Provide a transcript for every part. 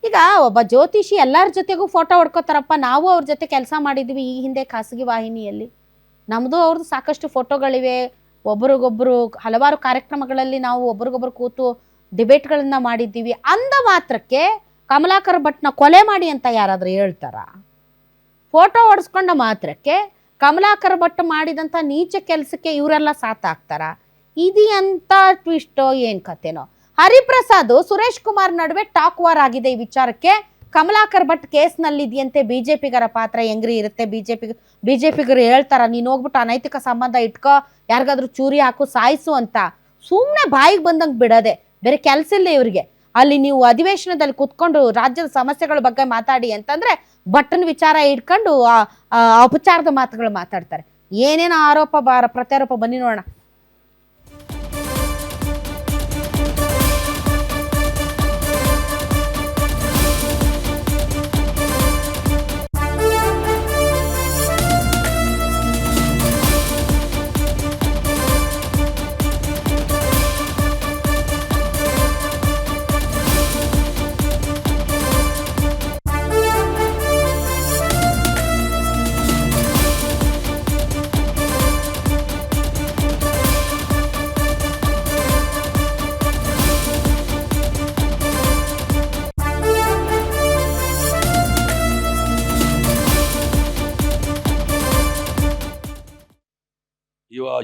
ಈಗ ಒಬ್ಬ ಜ್ಯೋತಿಷಿ ಎಲ್ಲರ ಜೊತೆಗೂ ಫೋಟೋ ಹೊಡ್ಕೋತಾರಪ್ಪ. ನಾವು ಅವ್ರ ಜೊತೆ ಕೆಲಸ ಮಾಡಿದ್ವಿ ಈ ಹಿಂದೆ ಖಾಸಗಿ ವಾಹಿನಿಯಲ್ಲಿ. ನಮ್ಮದು ಅವ್ರದ್ದು ಸಾಕಷ್ಟು ಫೋಟೋಗಳಿವೆ. ಒಬ್ರಿಗೊಬ್ರು ಹಲವಾರು ಕಾರ್ಯಕ್ರಮಗಳಲ್ಲಿ ನಾವು ಒಬ್ರಿಗೊಬ್ರು ಕೂತು ಡಿಬೇಟ್ಗಳನ್ನ ಮಾಡಿದ್ದೀವಿ. ಅಂದ ಮಾತ್ರಕ್ಕೆ ಕಮಲಾಕರ್ ಭಟ್ನ ಕೊಲೆ ಮಾಡಿ ಅಂತ ಯಾರಾದರೂ ಹೇಳ್ತಾರ? ಫೋಟೋ ಹೊಡ್ಸ್ಕೊಂಡ ಮಾತ್ರಕ್ಕೆ ಕಮಲಾಕರ್ ಭಟ್ ಮಾಡಿದಂಥ ನೀಚ ಕೆಲಸಕ್ಕೆ ಇವರೆಲ್ಲ ಸಾಥಾಗ್ತಾರ? ಇದೆಂತ ಟ್ವಿಸ್ಟೋ ಏನು ಕತೆನೋ. ಹರಿಪ್ರಸಾದ್ ಸುರೇಶ್ ಕುಮಾರ್ ನಡುವೆ ಟಾಕ್ ವಾರ್ ಆಗಿದೆ ಈ ವಿಚಾರಕ್ಕೆ. ಕಮಲಾಕರ್ ಭಟ್ ಕೇಸ್ನಲ್ಲಿದೆಯಂತೆ. ಬಿಜೆಪಿಗರ ಪಾತ್ರ ಹೆಂಗ್ರಿ ಇರುತ್ತೆ? ಬಿಜೆಪಿಗರು ಹೇಳ್ತಾರ ನೀನು ಹೋಗ್ಬಿಟ್ಟು ಅನೈತಿಕ ಸಂಬಂಧ ಇಟ್ಕೋ, ಯಾರಿಗಾದ್ರೂ ಚೂರಿ ಹಾಕು, ಸಾಯಿಸು ಅಂತ. ಸುಮ್ಮನೆ ಬಾಯಿಗೆ ಬಂದಂಗೆ ಬಿಡೋದೆ, ಬೇರೆ ಕೆಲಸ ಇಲ್ಲ ಇವ್ರಿಗೆ. ಅಲ್ಲಿ ನೀವು ಅಧಿವೇಶನದಲ್ಲಿ ಕುತ್ಕೊಂಡು ರಾಜ್ಯದ ಸಮಸ್ಯೆಗಳ ಬಗ್ಗೆ ಮಾತಾಡಿ ಅಂತಂದ್ರೆ ಭಟ್ಟನ ವಿಚಾರ ಇಟ್ಕೊಂಡು ಅಪಚಾರದ ಮಾತುಗಳು ಮಾತಾಡ್ತಾರೆ. ಏನೇನೋ ಆರೋಪ ಪ್ರತ್ಯಾರೋಪ ಬನ್ನಿ ನೋಡೋಣ.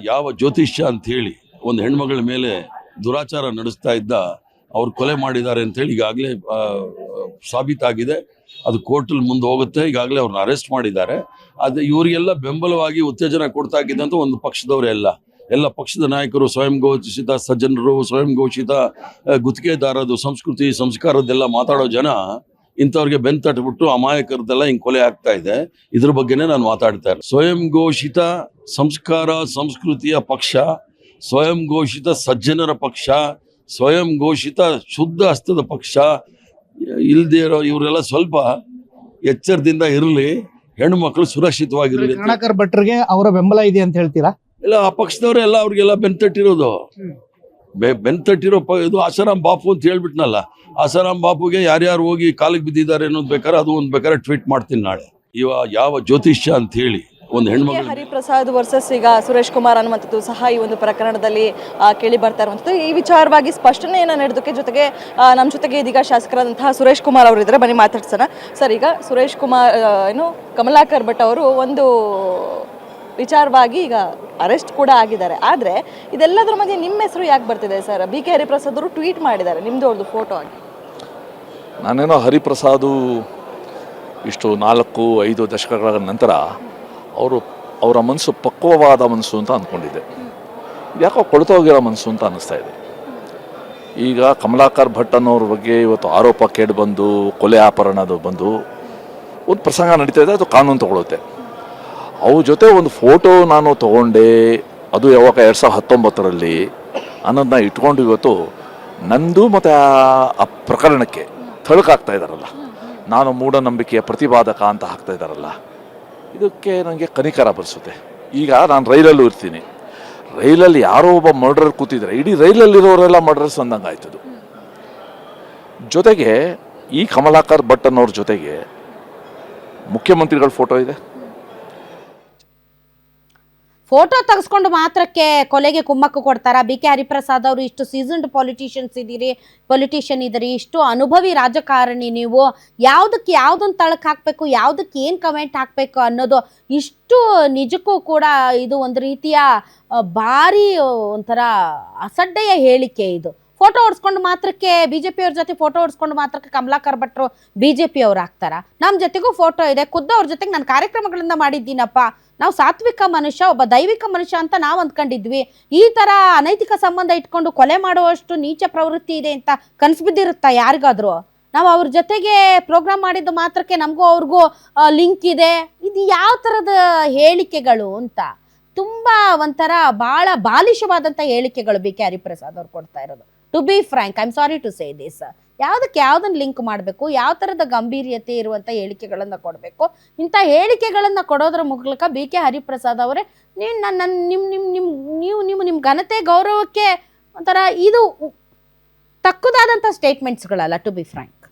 ಯಾವ ಜ್ಯೋತಿಷ್ಯ ಅಂತ ಹೇಳಿ ಒಂದು ಹೆಣ್ಮಗಳ ಮೇಲೆ ದುರಾಚಾರ ನಡೆಸ್ತಾ ಇದ್ದ ಅವ್ರು ಕೊಲೆ ಮಾಡಿದ್ದಾರೆ ಅಂತ ಹೇಳಿ ಈಗಾಗಲೇ ಸಾಬೀತಾಗಿದೆ. ಅದು ಕೋರ್ಟಲ್ಲಿ ಮುಂದೆ ಹೋಗುತ್ತೆ. ಈಗಾಗಲೇ ಅವ್ರನ್ನ ಅರೆಸ್ಟ್ ಮಾಡಿದ್ದಾರೆ. ಅದು ಇವರಿಗೆಲ್ಲ ಬೆಂಬಲವಾಗಿ ಉತ್ತೇಜನ ಕೊಡ್ತಾ ಇದ್ದಂತ ಒಂದು ಪಕ್ಷದವರೇ ಎಲ್ಲ ಪಕ್ಷದ ನಾಯಕರು, ಸ್ವಯಂ ಘೋಷಿತ ಸಜ್ಜನರು, ಸ್ವಯಂ ಘೋಷಿತ ಗುತ್ತಿಗೆದಾರದು ಸಂಸ್ಕೃತಿ ಸಂಸ್ಕಾರದ್ದೆಲ್ಲ ಮಾತಾಡೋ ಜನ ಇಂಥವ್ರಿಗೆ ಬೆಂತಟ್ಬಿಟ್ಟು ಅಮಾಯಕರದೆಲ್ಲ ಹಿಂಗೆ ಕೊಲೆ ಆಗ್ತಾ ಇದೆ. ಇದ್ರ ಬಗ್ಗೆನೇ ನಾನು ಮಾತಾಡ್ತಾ ಇರೋದು. ಸ್ವಯಂ ಘೋಷಿತ ಸಂಸ್ಕಾರ ಸಂಸ್ಕೃತಿಯ ಪಕ್ಷ, ಸ್ವಯಂ ಘೋಷಿತ ಸಜ್ಜನರ ಪಕ್ಷ, ಸ್ವಯಂ ಘೋಷಿತ ಶುದ್ಧ ಹಸ್ತದ ಪಕ್ಷ ಇಲ್ದೇ ಇರೋ ಇವರೆಲ್ಲ ಸ್ವಲ್ಪ ಎಚ್ಚರದಿಂದ ಇರಲಿ, ಹೆಣ್ಣು ಮಕ್ಕಳು ಸುರಕ್ಷಿತವಾಗಿರಲಿ. ಕಮಲಾಕರ್ ಭಟ್ರಿಗೆ ಅವರ ಬೆಂಬಲ ಇದೆ ಅಂತ ಹೇಳ್ತೀರಾ? ಇಲ್ಲ, ಆ ಪಕ್ಷದವರೆಲ್ಲ ಅವ್ರಿಗೆಲ್ಲ ಬೆಂತಟ್ಟಿರೋದು. ಬೆಂತಟ್ಟಿರೋ ಇದು ಆಸಾರಾಮ್ ಬಾಪು ಅಂತ ಹೇಳ್ಬಿಟ್ನಲ್ಲ, ಆಸಾರಾಮ್ ಬಾಪುಗೆ ಯಾರ್ಯಾರು ಹೋಗಿ ಕಾಲಿಗೆ ಬಿದ್ದಿದ್ದಾರೆ ಅನ್ನೋದು ಬೇಕಾದ್ರೆ ಅದು ಒಂದು ಬೇಕಾದ್ರೆ ಟ್ವೀಟ್ ಮಾಡ್ತೀನಿ ನಾಳೆ. ಯಾವ ಜ್ಯೋತಿಷ್ಯ ಅಂತ ಹೇಳಿ ಒಂದು ಹೆಣ್ಮಗಳು ಹರಿಪ್ರಸಾದ್ ವರ್ಸಸ್ ಈಗ ಸುರೇಶ್ ಕುಮಾರ್ ಅನ್ನುವಂಥದ್ದು ಸಹ ಈ ಒಂದು ಪ್ರಕರಣದಲ್ಲಿ ಕೇಳಿ ಬರ್ತಾ ಇರುವಂಥದ್ದು. ಈ ವಿಚಾರವಾಗಿ ಸ್ಪಷ್ಟನೆಯನ್ನು ನೀಡೋದಕ್ಕೆ ಜೊತೆಗೆ ನಮ್ಮ ಜೊತೆಗೆ ಇದೀಗ ಶಾಸಕರಾದಂತಹ ಸುರೇಶ್ ಕುಮಾರ್ ಅವರು ಇದ್ದಾರೆ. ಬನ್ನಿ ಮಾತಾಡ್ಸೋಣ. ಸರ್, ಈಗ ಸುರೇಶ್ ಕುಮಾರ್ ಕಮಲಾಕರ್ ಭಟ್ ಅವರು ಒಂದು ವಿಚಾರವಾಗಿ ಈಗ ಅರೆಸ್ಟ್ ಕೂಡ ಆಗಿದ್ದಾರೆ. ಆದರೆ ಇದೆಲ್ಲದರ ಮಧ್ಯೆ ನಿಮ್ಮ ಹೆಸರು ಯಾಕೆ ಬರ್ತಿದೆ ಸರ್? ಬಿ ಕೆ ಹರಿಪ್ರಸಾದ್ ಅವರು ಟ್ವೀಟ್ ಮಾಡಿದ್ದಾರೆ ನಿಮ್ಮದು ಅವ್ರದ್ದು ಫೋಟೋ ಆಗಿ. ನಾನೇನೋ ಹರಿಪ್ರಸಾದು ಇಷ್ಟು 4-5 ದಶಕಗಳ ನಂತರ ಅವರ ಮನಸ್ಸು ಪಕ್ವವಾದ ಮನಸ್ಸು ಅಂತ ಅಂದ್ಕೊಂಡಿದ್ದೆ. ಯಾಕೋ ಕೊಳ್ತೋಗಿರೋ ಮನಸ್ಸು ಅಂತ ಅನ್ನಿಸ್ತಾ ಇದೆ. ಈಗ ಕಮಲಾಕರ್ ಭಟ್ ಅನ್ನೋರ ಬಗ್ಗೆ ಇವತ್ತು ಆರೋಪ ಕೇಳಿ ಬಂದು ಕೊಲೆ ಅಪಹರಣದು ಬಂದು ಒಂದು ಪ್ರಸಂಗ ನಡೀತಾ ಇದೆ. ಅದು ಕಾನೂನು ತಗೊಳುತ್ತೆ. ಅವ್ರ ಜೊತೆ ಒಂದು ಫೋಟೋ ನಾನು ತೊಗೊಂಡೆ, ಅದು ಯಾವಾಗ 2019ರಲ್ಲಿ ಅನ್ನೋದನ್ನ ಇಟ್ಕೊಂಡು ಇವತ್ತು ನಂದು ಮತ್ತು ಆ ಪ್ರಕರಣಕ್ಕೆ ಥಳಕಾಗ್ತಾ ಇದ್ದಾರಲ್ಲ, ನಾನು ಮೂಢನಂಬಿಕೆಯ ಪ್ರತಿಪಾದಕ ಅಂತ ಹಾಕ್ತಾ ಇದ್ದಾರಲ್ಲ, ಇದಕ್ಕೆ ನನಗೆ ಕನಿಕರ ಬರೆಸುತ್ತೆ. ಈಗ ನಾನು ರೈಲಲ್ಲೂ ಇರ್ತೀನಿ, ರೈಲಲ್ಲಿ ಯಾರೋ ಒಬ್ಬ ಮರ್ಡರ್ ಕೂತಿದ್ದಾರೆ, ಇಡೀ ರೈಲಲ್ಲಿರೋರೆಲ್ಲ ಮರ್ಡರ್ಸ್ ಅಂದಂಗೆ ಆಯ್ತದು. ಜೊತೆಗೆ ಈ ಕಮಲಾಕರ್ ಭಟ್ ಅನ್ನೋರ ಜೊತೆಗೆ ಮುಖ್ಯಮಂತ್ರಿಗಳ ಫೋಟೋ ಇದೆ. ಫೋಟೋ ತೆಗೆಸ್ಕೊಂಡು ಮಾತ್ರಕ್ಕೆ ಕೊಲೆಗೆ ಕುಮ್ಮಕ್ಕು ಕೊಡ್ತಾರ? ಬಿ ಕೆ ಹರಿಪ್ರಸಾದ್ ಅವರು ಇಷ್ಟು ಸೀಸನ್ಡ್ ಪೊಲಿಟಿಷಿಯನ್ ಇದ್ದೀರಿ, ಇಷ್ಟು ಅನುಭವಿ ರಾಜಕಾರಣಿ ನೀವು. ಯಾವುದೊಂದು ತಳಕ್ ಹಾಕಬೇಕು, ಯಾವುದಕ್ಕೆ ಏನು ಕಮೆಂಟ್ ಹಾಕಬೇಕು ಅನ್ನೋದು ಇಷ್ಟು ನಿಜಕ್ಕೂ ಕೂಡ ಇದು ಒಂದು ರೀತಿಯ ಭಾರಿ ಒಂಥರ ಅಸಡ್ಡೆಯ ಹೇಳಿಕೆ ಇದು. ಫೋಟೋ ಹೊಡ್ಸ್ಕೊಂಡು ಮಾತ್ರಕ್ಕೆ ಬಿಜೆಪಿಯವ್ರ ಜೊತೆ ಫೋಟೋ ಹೊಡ್ಸ್ಕೊಂಡು ಮಾತ್ರಕ್ಕೆ ಕಮಲಾಕರ್ ಭಟ್ರು ಬಿಜೆಪಿಯವ್ರು ಆಗ್ತಾರ? ನಮ್ಮ ಜೊತೆಗೂ ಫೋಟೋ ಇದೆ, ಅವ್ರ ಜೊತೆಗೆ ನಾನು ಕಾರ್ಯಕ್ರಮಗಳಿಂದ ಮಾಡಿದ್ದೀನಪ್ಪ. ನಾವು ಸಾತ್ವಿಕ ಮನುಷ್ಯ, ಒಬ್ಬ ದೈವಿಕ ಮನುಷ್ಯ ಅಂತ ನಾವು ಅಂದ್ಕೊಂಡಿದ್ವಿ. ಈ ಥರ ಅನೈತಿಕ ಸಂಬಂಧ ಇಟ್ಕೊಂಡು ಕೊಲೆ ಮಾಡುವಷ್ಟು ನೀಚ ಪ್ರವೃತ್ತಿ ಇದೆ ಅಂತ ಕನಸು ಬಿದ್ದಿರುತ್ತಾ ಯಾರಿಗಾದ್ರೂ? ನಾವು ಅವ್ರ ಜೊತೆಗೆ ಪ್ರೋಗ್ರಾಮ್ ಮಾಡಿದ್ದು ಮಾತ್ರಕ್ಕೆ ನಮಗೂ ಅವ್ರಿಗೂ ಲಿಂಕ್ ಇದೆ. ಇದು ಯಾವ ಥರದ ಹೇಳಿಕೆಗಳು ಅಂತ ತುಂಬ ಒಂಥರ ಭಾಳ ಬಾಲಿಶವಾದಂಥ ಹೇಳಿಕೆಗಳು ಬಿ ಕೆ ಹರಿಪ್ರಸಾದ್ ಅವ್ರು ಕೊಡ್ತಾ ಇರೋದು. To be frank, I am sorry to say this. ಯಾವುದನ್ನು ಲಿಂಕ್ ಮಾಡಬೇಕು, ಯಾವ ಥರದ ಗಂಭೀರ್ಯತೆ ಇರುವಂಥ ಹೇಳಿಕೆಗಳನ್ನು ಕೊಡಬೇಕು. ಇಂಥ ಹೇಳಿಕೆಗಳನ್ನು ಕೊಡೋದ್ರ ಮೂಲಕ ಬಿ ಕೆ ಹರಿಪ್ರಸಾದ್ ಅವರೇ ನಿಮ್ಮ ಘನತೆ ಗೌರವಕ್ಕೆ ಒಂಥರ ಇದು ತಕ್ಕುದಾದಂಥ ಸ್ಟೇಟ್ಮೆಂಟ್ಸ್ಗಳಲ್ಲ, ಟು ಬಿ ಫ್ರ್ಯಾಂಕ್.